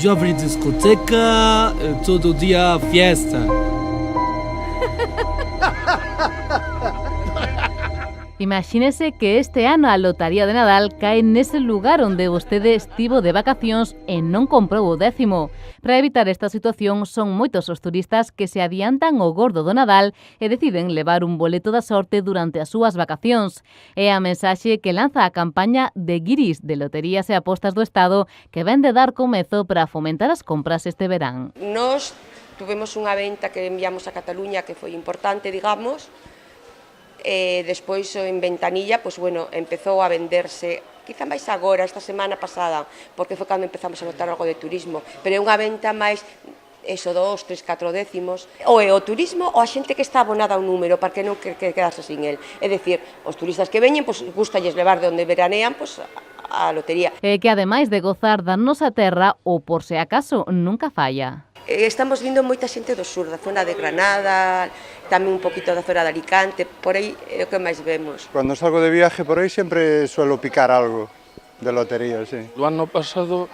Jovem discoteca, todo día fiesta. Imagínese que este ano a lotaría de Nadal cae nese lugar onde vostede estivo de vacacións e non comprou o décimo. Para evitar esta situación, son moitos os turistas que se adiantan ao gordo do Nadal e deciden levar un boleto da sorte durante as súas vacacións. É a mensaxe que lanza a campaña de Guiris de Loterías e Apostas do Estado que ven de dar comezo para fomentar as compras este verán. Nos tuvemos unha venta que enviamos a Cataluña que foi importante, digamos, despois en ventanilla, pois bueno, empezou a venderse, quizá máis agora, esta semana pasada, porque foi cando empezamos a notar algo de turismo, pero é unha venta máis, eso, 2, 3, 4 décimos, ou é o turismo ou a xente que está abonada a un número para que non quedarse sin el. É dicir, os turistas que veñen, pois gustalles levar de onde veranean, pois a lotería. E que ademais de gozar da nosa terra, ou por se acaso nunca falla. Estamos vindo moita xente do sur, da zona de Granada, tamén un poquito da zona de Alicante, por aí é o que máis vemos. Cuando salgo de viaje por aí sempre suelo picar algo de lotería, sí. O ano pasado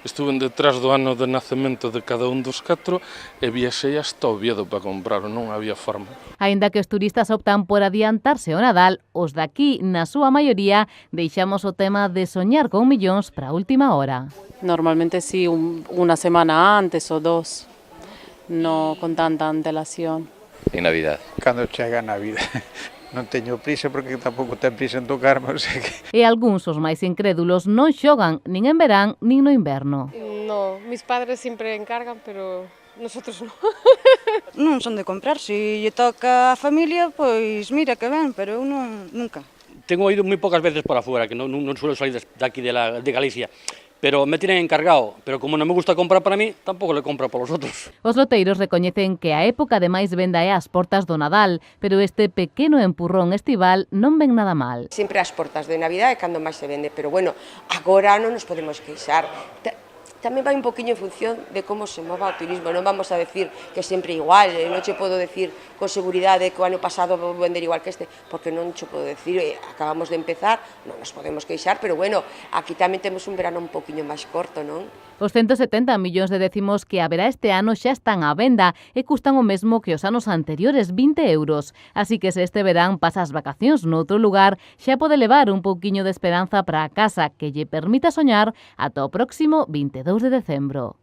estuve detrás do ano de nacemento de cada un dos 4 e viaxei hasta Oviedo para comprar, non había forma. Aínda que os turistas optan por adiantarse ao Nadal, os daqui, na súa maioría, deixamos o tema de soñar con millóns para a última hora. Normalmente sí, una semana antes o 2, no con tanta antelación. En Navidad. Cando chega a Navidad. Non teño prisa porque tampouco ten prisa en tocarme, o sea que... E algúns, os máis incrédulos, non xogan nin en verán nin no inverno. No, mis padres sempre encargan, pero nosotros non. Non son de comprar, se lle toca a familia, pois mira que ben, pero eu non, nunca. Tengo ido moi pocas veces por afuera, que non suelo salir de aquí de Galicia. Pero me tienen encargado, pero como non me gusta comprar para mí, tampouco le compro para os outros. Os loteiros recoñecen que a época de máis venda é ás portas do Nadal, pero este pequeno empurrón estival non ven nada mal. Sempre ás portas de Navidad é cando máis se vende, pero bueno, agora non nos podemos queixar. Tamén vai un poquinho en función de como se mova o turismo, non vamos a decir que sempre igual, non che podo decir con seguridade que o ano pasado vou vender igual que este, porque non che podo decir, acabamos de empezar, non nos podemos queixar, pero bueno, aquí tamén temos un verano un poquinho máis corto, non? Os 170 millóns de décimos que haberá este ano xa están á venda e custan o mesmo que os anos anteriores, 20 euros. Así que se este verán pasa as vacacións noutro lugar, xa pode levar un pouquiño de esperanza para a casa que lle permita soñar ata o próximo 22 de decembro.